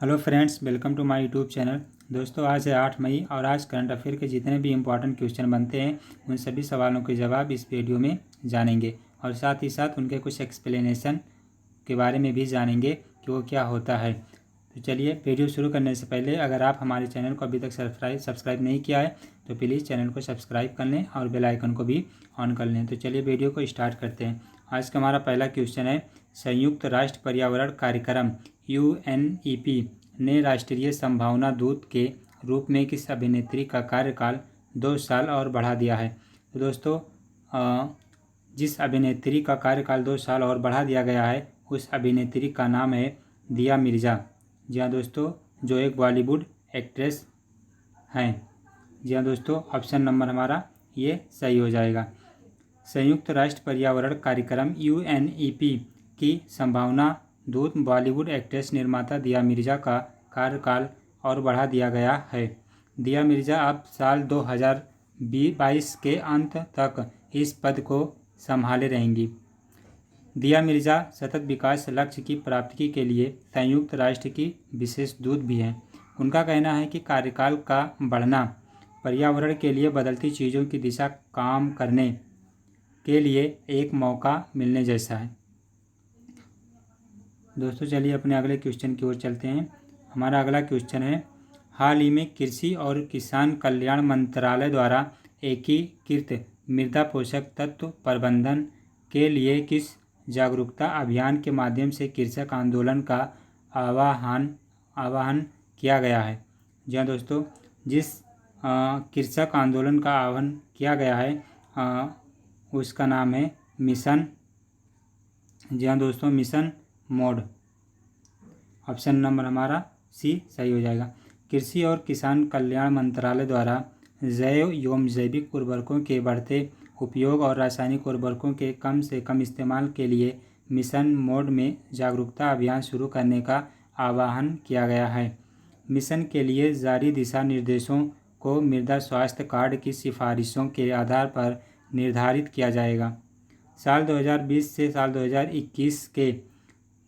Hello friends, welcome to my YouTube channel. दोस्तों, आज है 8 मई और आज करंट अफेयर के जितने भी इम्पोर्टेंट क्वेश्चन बनते हैं उन सभी सवालों के जवाब इस वीडियो में जानेंगे और साथ ही साथ उनके कुछ एक्सप्लेनेशन के बारे में भी जानेंगे कि वो क्या होता है। तो चलिए, वीडियो शुरू करने से पहले अगर आप हमारे चैनल को अभी तक सब्सक्राइब नहीं किया है तो प्लीज़ चैनल को सब्सक्राइब कर लें और बेल आइकन को भी ऑन कर लें। तो चलिए वीडियो को स्टार्ट करते हैं। आज का हमारा पहला क्वेश्चन है, संयुक्त राष्ट्र पर्यावरण कार्यक्रम UNEP ने राष्ट्रीय संभावना दूत के रूप में किस अभिनेत्री का कार्यकाल 2 साल और बढ़ा दिया है। तो दोस्तों, जिस अभिनेत्री का कार्यकाल 2 साल और बढ़ा दिया गया है उस अभिनेत्री का नाम है दिया मिर्ज़ा। जी हाँ दोस्तों, जो एक बॉलीवुड एक्ट्रेस हैं। जी हाँ दोस्तों, ऑप्शन नंबर हमारा ये सही हो जाएगा। संयुक्त राष्ट्र पर्यावरण कार्यक्रम UNEP की संभावना दूत बॉलीवुड एक्ट्रेस निर्माता दिया मिर्ज़ा का कार्यकाल और बढ़ा दिया गया है। दिया मिर्ज़ा अब साल 2022 के अंत तक इस पद को संभाले रहेंगी। दिया मिर्ज़ा सतत विकास लक्ष्य की प्राप्ति के लिए संयुक्त राष्ट्र की विशेष दूत भी हैं। उनका कहना है कि कार्यकाल का बढ़ना पर्यावरण के लिए बदलती चीज़ों की दिशा काम करने के लिए एक मौका मिलने जैसा है। दोस्तों, चलिए अपने अगले क्वेश्चन की ओर चलते हैं। हमारा अगला क्वेश्चन है, हाल ही में कृषि और किसान कल्याण मंत्रालय द्वारा एकीकृत मृदा पोषक तत्व प्रबंधन के लिए किस जागरूकता अभियान के माध्यम से कृषक आंदोलन का आह्वान किया गया है। जी हाँ दोस्तों, जिस कृषक आंदोलन का आह्वान किया गया है उसका नाम है मिशन। जी हाँ दोस्तों, मिशन मोड। ऑप्शन नंबर हमारा सी सही हो जाएगा। कृषि और किसान कल्याण मंत्रालय द्वारा जैव एवं जैविक उर्वरकों के बढ़ते उपयोग और रासायनिक उर्वरकों के कम से कम इस्तेमाल के लिए मिशन मोड में जागरूकता अभियान शुरू करने का आह्वान किया गया है। मिशन के लिए जारी दिशा निर्देशों को मृदा स्वास्थ्य कार्ड की सिफारिशों के आधार पर निर्धारित किया जाएगा। साल 2020 से साल 2021 के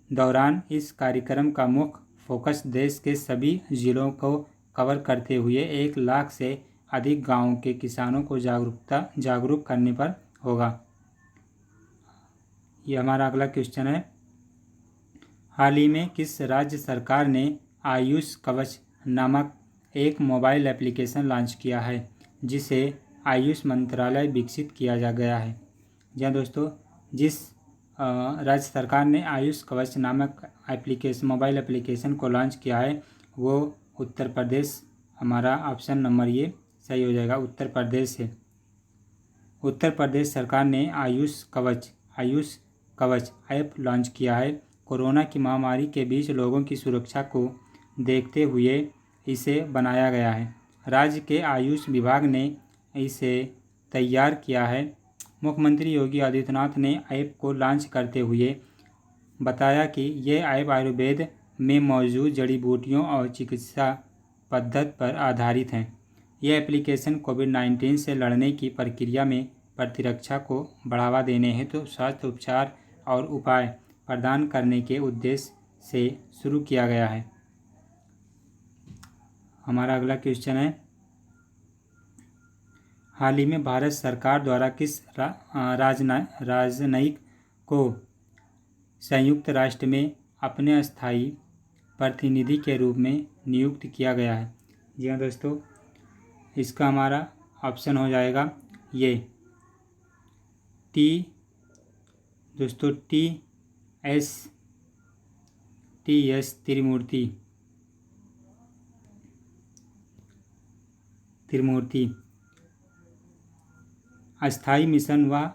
दौरान इस कार्यक्रम का मुख्य फोकस देश के सभी जिलों को कवर करते हुए 1 लाख से अधिक गांवों के किसानों को जागरूक करने पर होगा। ये हमारा अगला क्वेश्चन है, हाल ही में किस राज्य सरकार ने आयुष कवच नामक एक मोबाइल एप्लीकेशन लॉन्च किया है जिसे आयुष मंत्रालय विकसित किया जा गया है। जी हाँ दोस्तों, जिस राज्य सरकार ने आयुष कवच नामक मोबाइल एप्लीकेशन को लॉन्च किया है वो उत्तर प्रदेश। हमारा ऑप्शन नंबर ये सही हो जाएगा, उत्तर प्रदेश है। उत्तर प्रदेश सरकार ने आयुष कवच ऐप लॉन्च किया है। कोरोना की महामारी के बीच लोगों की सुरक्षा को देखते हुए इसे बनाया गया है। राज्य के आयुष विभाग ने इसे तैयार किया है। मुख्यमंत्री योगी आदित्यनाथ ने ऐप को लॉन्च करते हुए बताया कि ये ऐप आयुर्वेद में मौजूद जड़ी बूटियों और चिकित्सा पद्धति पर आधारित है। यह एप्लीकेशन कोविड-19 से लड़ने की प्रक्रिया में प्रतिरक्षा को बढ़ावा देने हेतु स्वास्थ्य उपचार और उपाय प्रदान करने के उद्देश्य से शुरू किया गया है। हमारा अगला क्वेश्चन है, हाल ही में भारत सरकार द्वारा किस राजनयिक को संयुक्त राष्ट्र में अपने स्थायी प्रतिनिधि के रूप में नियुक्त किया गया है। जी हाँ दोस्तों, इसका हमारा ऑप्शन हो जाएगा ये टी एस त्रिमूर्ति। अस्थाई मिशन वह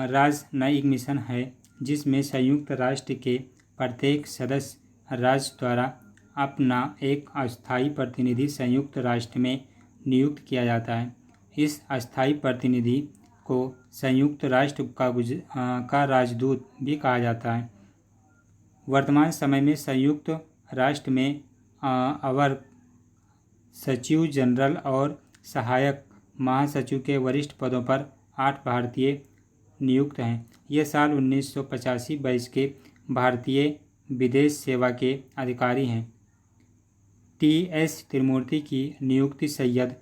राजनयिक मिशन है जिसमें संयुक्त राष्ट्र के प्रत्येक सदस्य राज्य द्वारा अपना एक अस्थायी प्रतिनिधि संयुक्त राष्ट्र में नियुक्त किया जाता है। इस अस्थायी प्रतिनिधि को संयुक्त राष्ट्र का राजदूत भी कहा जाता है। वर्तमान समय में संयुक्त राष्ट्र में अवर सचिव जनरल और सहायक महासचिव के वरिष्ठ पदों पर 8 भारतीय नियुक्त हैं। ये साल 1985 बैच के भारतीय विदेश सेवा के अधिकारी हैं। टी.एस. त्रिमूर्ति की नियुक्ति सैयद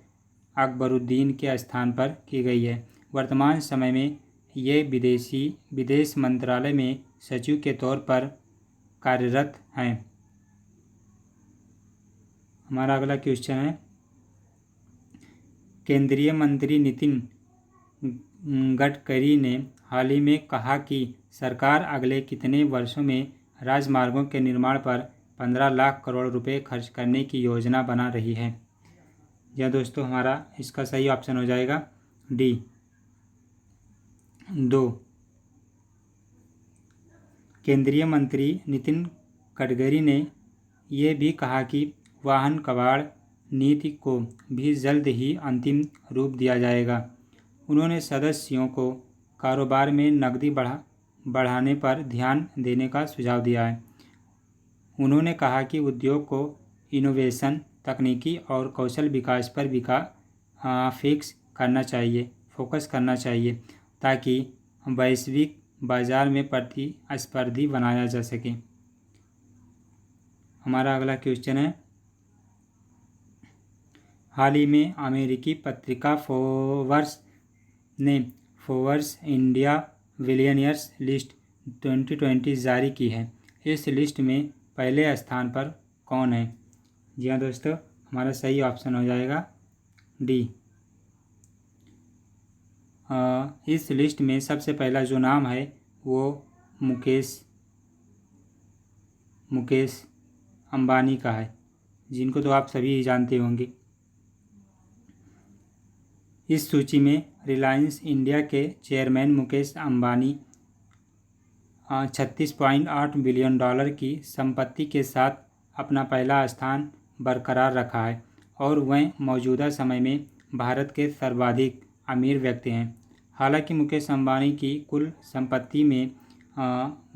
अकबरुद्दीन के स्थान पर की गई है। वर्तमान समय में ये विदेश मंत्रालय में सचिव के तौर पर कार्यरत हैं। हमारा अगला क्वेश्चन है, केंद्रीय मंत्री नितिन गडकरी ने हाल ही में कहा कि सरकार अगले कितने वर्षों में राजमार्गों के निर्माण पर 15 लाख करोड़ रुपए खर्च करने की योजना बना रही है। यह दोस्तों हमारा इसका सही ऑप्शन हो जाएगा डी 2। केंद्रीय मंत्री नितिन गडकरी ने ये भी कहा कि वाहन कबाड़ नीति को भी जल्द ही अंतिम रूप दिया जाएगा। उन्होंने सदस्यों को कारोबार में नकदी बढ़ाने पर ध्यान देने का सुझाव दिया है। उन्होंने कहा कि उद्योग को इनोवेशन, तकनीकी और कौशल विकास पर फोकस करना चाहिए ताकि वैश्विक बाजार में प्रतिस्पर्धी बनाया जा सके। हमारा अगला क्वेश्चन है, हाल ही में अमेरिकी पत्रिका फोर्ब्स ने फोर्ब्स इंडिया बिलियनियर्स लिस्ट 2020 जारी की है। इस लिस्ट में पहले स्थान पर कौन है? जी हाँ दोस्तों, हमारा सही ऑप्शन हो जाएगा डी। इस लिस्ट में सबसे पहला जो नाम है वो मुकेश अंबानी का है, जिनको तो आप सभी जानते होंगे। इस सूची में रिलायंस इंडिया के chairman Mukesh Ambani 36.8 billion dollar की संपत्ति के साथ अपना पहला स्थान बरकरार रखा है और वह मौजूदा समय में भारत के सर्वाधिक अमीर व्यक्ति हैं। हालांकि मुकेश अंबानी की कुल संपत्ति में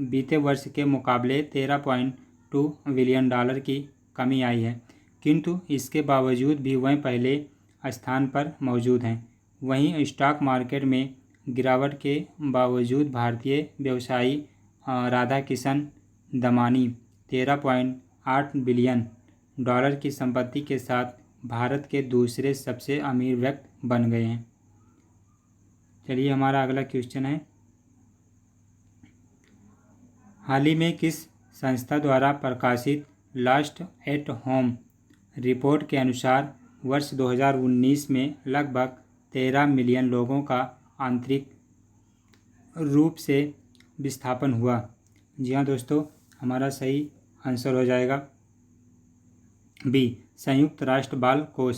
बीते वर्ष के मुकाबले 13.2 बिलियन डॉलर की कमी आई है, किंतु इसके बावजूद भी वह पहले स्थान पर मौजूद हैं। वहीं स्टॉक मार्केट में गिरावट के बावजूद भारतीय व्यवसायी राधाकिशन दमानी 13.8 बिलियन डॉलर की संपत्ति के साथ भारत के दूसरे सबसे अमीर व्यक्ति बन गए हैं। चलिए हमारा अगला क्वेश्चन है, हाल ही में किस संस्था द्वारा प्रकाशित लास्ट एट होम रिपोर्ट के अनुसार वर्ष 2019 में लगभग 13 मिलियन लोगों का आंतरिक रूप से विस्थापन हुआ? जी हाँ दोस्तों, हमारा सही आंसर हो जाएगा बी, संयुक्त राष्ट्र बाल कोष।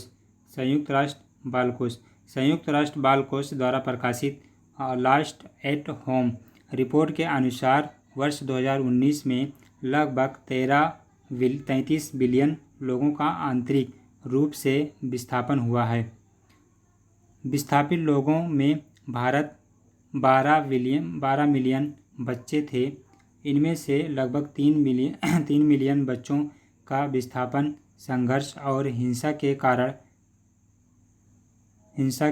संयुक्त राष्ट्र बाल कोष द्वारा प्रकाशित लास्ट एट होम रिपोर्ट के अनुसार वर्ष 2019 में लगभग 33 बिलियन लोगों का आंतरिक रूप से विस्थापन हुआ है। विस्थापित लोगों में भारत 12 मिलियन बच्चे थे। इनमें से लगभग 3 मिलियन बच्चों का विस्थापन संघर्ष और हिंसा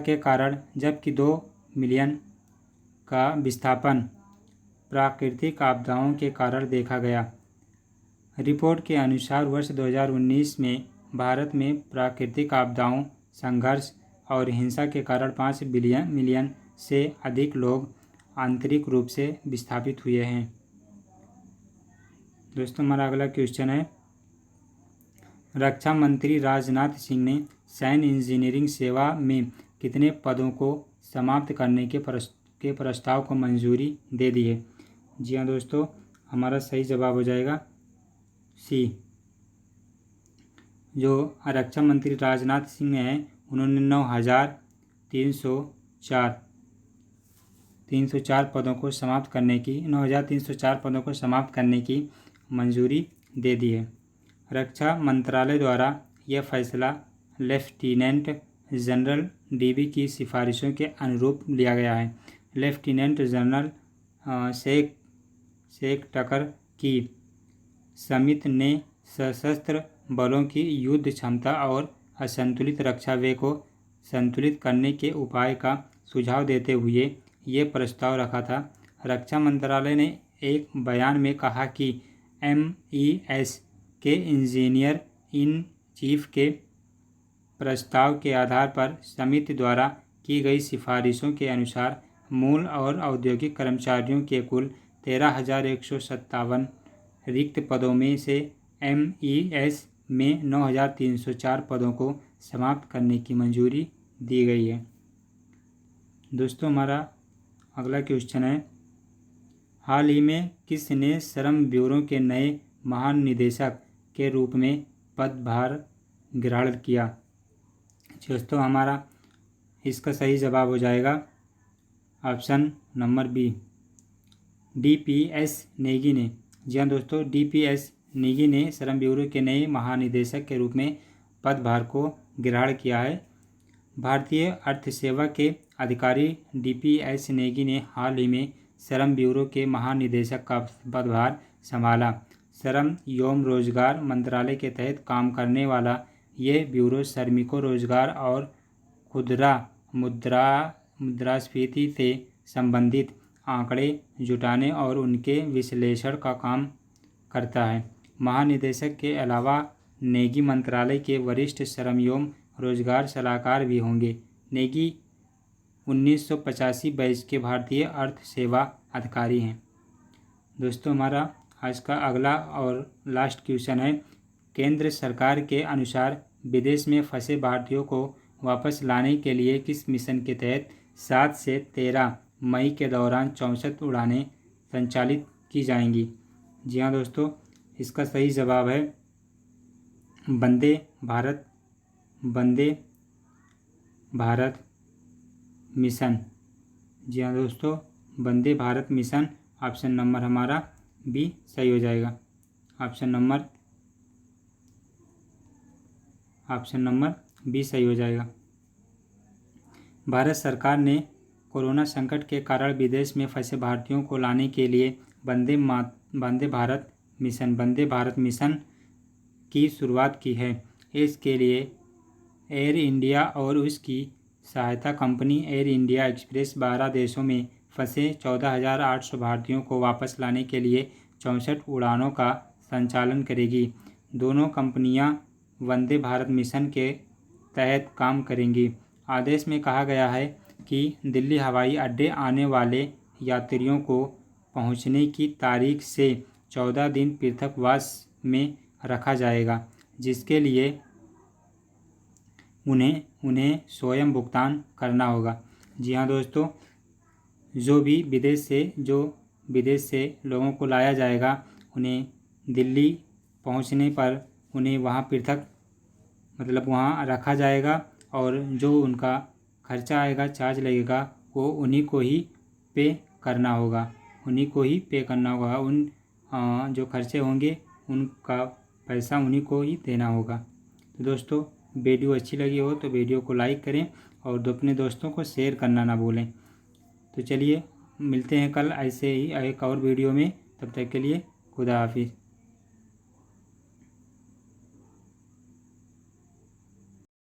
के कारण जबकि 2 मिलियन का विस्थापन प्राकृतिक आपदाओं के कारण देखा गया। रिपोर्ट के अनुसार वर्ष 2019 में भारत में प्राकृतिक आपदाओं, संघर्ष और हिंसा के कारण 5 मिलियन से अधिक लोग आंतरिक रूप से विस्थापित हुए हैं। दोस्तों हमारा अगला क्वेश्चन है, रक्षा मंत्री राजनाथ सिंह ने सैन्य इंजीनियरिंग सेवा में कितने पदों को समाप्त करने के प्रस्ताव को मंजूरी दे दी है? जी हाँ दोस्तों, हमारा सही जवाब हो जाएगा सी। जो रक्षा मंत्री राजनाथ सिंह हैं उन्होंने 9,304 पदों को समाप्त करने की मंजूरी दे दी है। रक्षा मंत्रालय द्वारा यह फैसला लेफ्टिनेंट जनरल डीबी की सिफारिशों के अनुरूप लिया गया है। लेफ्टिनेंट जनरल शेख टकर की समिति ने सशस्त्र बलों की युद्ध क्षमता और असंतुलित रक्षा व्यय को संतुलित करने के उपाय का सुझाव देते हुए ये प्रस्ताव रखा था। रक्षा मंत्रालय ने एक बयान में कहा कि MES के इंजीनियर इन चीफ के प्रस्ताव के आधार पर समिति द्वारा की गई सिफारिशों के अनुसार मूल और औद्योगिक कर्मचारियों के कुल 13,157 रिक्त पदों में से MES में 9,304 पदों को समाप्त करने की मंजूरी दी गई है। दोस्तों, हमारा अगला क्वेश्चन है, हाल ही में किसने श्रम ब्यूरो के नए महानिदेशक के रूप में पदभार ग्रहण किया? दोस्तों, हमारा इसका सही जवाब हो जाएगा option number B, DPS Negi ने। जी हाँ दोस्तों, DPS नेगी ने श्रम ब्यूरो के नए महानिदेशक के रूप में पदभार को ग्रहण किया है। भारतीय अर्थ सेवा के अधिकारी DPS नेगी ने हाल ही में श्रम ब्यूरो के महानिदेशक का पदभार संभाला। श्रम एवं रोजगार मंत्रालय के तहत काम करने वाला ये ब्यूरो श्रमिकों, रोजगार और खुदरा मुद्रास्फीति से संबंधित आंकड़े जुटाने और उनके विश्लेषण का काम करता है। महानिदेशक के अलावा नेगी मंत्रालय के वरिष्ठ श्रम एवं रोजगार सलाहकार भी होंगे। नेगी 1985 बैच के भारतीय अर्थ सेवा अधिकारी हैं। दोस्तों, हमारा आज का अगला और लास्ट क्वेश्चन है, केंद्र सरकार के अनुसार विदेश में फंसे भारतीयों को वापस लाने के लिए किस मिशन के तहत 7 से 13 मई के दौरान 64 उड़ानें संचालित की जाएंगी? जी हाँ दोस्तों, इसका सही जवाब है वंदे भारत मिशन। जी हाँ दोस्तों, Vande Bharat mission. Option number हमारा बी सही हो जाएगा। ऑप्शन नंबर बी सही हो जाएगा। भारत सरकार ने कोरोना संकट के कारण विदेश में फंसे भारतीयों को लाने के लिए वंदे भारत मिशन की शुरुआत की है। इसके लिए एयर इंडिया और उसकी सहायता कंपनी एयर इंडिया एक्सप्रेस 12 देशों में फंसे 14,800 भारतीयों को वापस लाने के लिए 64 उड़ानों का संचालन करेगी। दोनों कंपनियां वंदे भारत मिशन के तहत काम करेंगी। आदेश में कहा गया है कि दिल्ली हवाई अड्डे आने वाले यात्रियों को पहुंचने की तारीख से 14 दिन पृथकवास में रखा जाएगा, जिसके लिए उन्हें स्वयं भुगतान करना होगा। जी हाँ दोस्तों, जो विदेश से लोगों को लाया जाएगा, उन्हें दिल्ली पहुंचने पर उन्हें वहाँ वहाँ रखा जाएगा और जो उनका खर्चा आएगा, चार्ज लगेगा, वो उन्हीं को ही पे करना होगा। उन जो खर्चे होंगे उनका पैसा उन्हीं को ही देना होगा। तो दोस्तों, वीडियो अच्छी लगी हो तो वीडियो को लाइक करें और अपने दोस्तों को शेयर करना ना भूलें। तो चलिए मिलते हैं कल ऐसे ही एक और वीडियो में। तब तक के लिए खुदा हाफिज़।